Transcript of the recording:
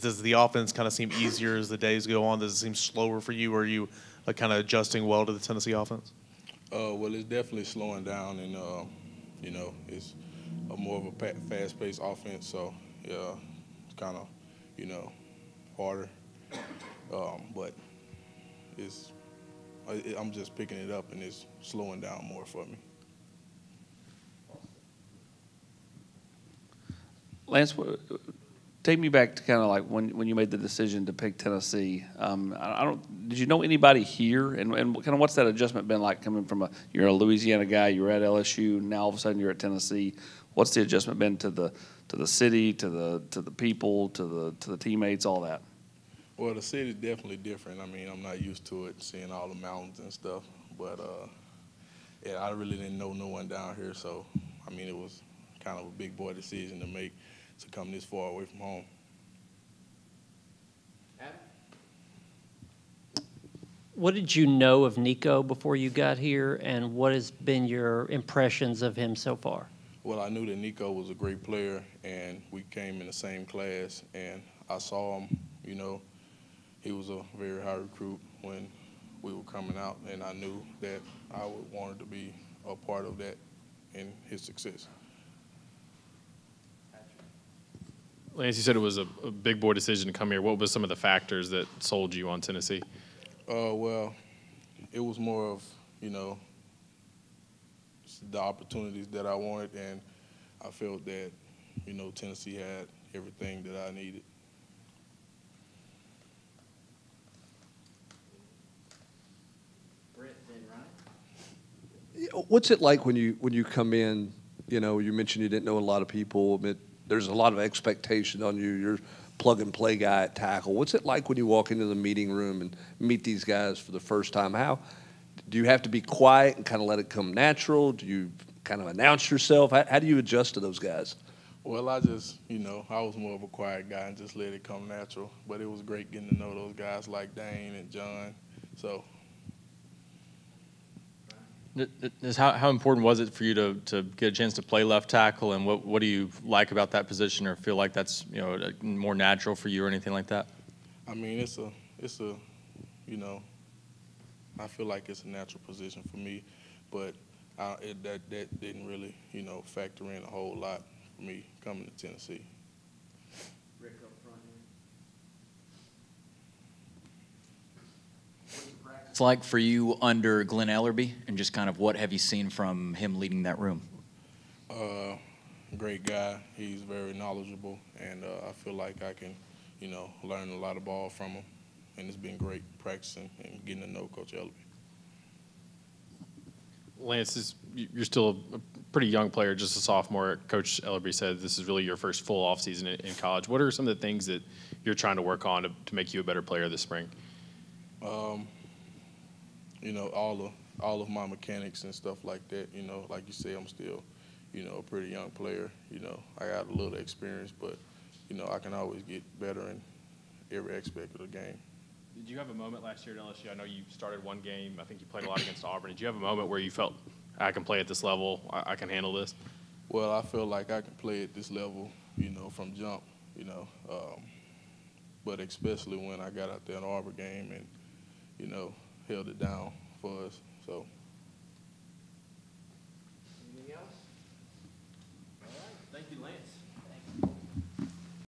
does the offense kind of seem easier as the days go on? Does it seem slower for you, or are you kind of adjusting well to the Tennessee offense? Well, it's definitely slowing down, and it's more of a fast-paced offense. So yeah, it's kind of harder, but I'm just picking it up, and it's slowing down more for me. Lance, take me back to kind of like when you made the decision to pick Tennessee. Did you know anybody here, and kind of what's that adjustment been like coming from you're a Louisiana guy, you were at LSU, now all of a sudden you're at Tennessee. What's the adjustment been to the city, to the people, to the teammates, all that? Well, the city's definitely different. I mean, I'm not used to it, seeing all the mountains and stuff. But yeah, I really didn't know no one down here, so I mean, it was kind of a big boy decision to make, to come this far away from home. What did you know of Nico before you got here, and what has been your impressions of him so far? Well, I knew that Nico was a great player, and we came in the same class, and I saw him, he was a very high recruit when we were coming out, and I knew that I would want to be a part of that and his success. Lance, you said it was a big boy decision to come here. What was some of the factors that sold you on Tennessee? Well, it was more of, the opportunities that I wanted, and I felt that, Tennessee had everything that I needed. What's it like when you come in? You mentioned you didn't know a lot of people. There's a lot of expectation on you. You're plug-and-play guy at tackle. What's it like when you walk into the meeting room and meet these guys for the first time? How do you have to be quiet and kind of let it come natural? Do you kind of announce yourself? How do you adjust to those guys? Well, I just, I was more of a quiet guy and just let it come natural. But it was great getting to know those guys like Dane and John. So. How important was it for you to get a chance to play left tackle, and what do you like about that position, or feel like that's more natural for you or anything like that? I mean, it's a I feel like it's a natural position for me, but that didn't really factor in a whole lot for me coming to Tennessee. Rick up front here. It's like for you under Glenn Ellerby, and just kind of what have you seen from him leading that room? Great guy. He's very knowledgeable, and I feel like I can, learn a lot of ball from him. And it's been great practicing and getting to know Coach Ellerby. Lance, you're still a pretty young player, just a sophomore. Coach Ellerby said this is really your first full offseason in college. What are some of the things that you're trying to work on to make you a better player this spring? All of my mechanics and stuff like that. Like you say, I'm still, a pretty young player. I got a little experience, but, I can always get better in every aspect of the game. Did you have a moment last year at LSU? I know you started one game. I think you played a lot against Auburn. Did you have a moment where you felt, I can play at this level, I can handle this? Well, I feel like I can play at this level, from jump, but especially when I got out there in the Auburn game and, held it down for us. So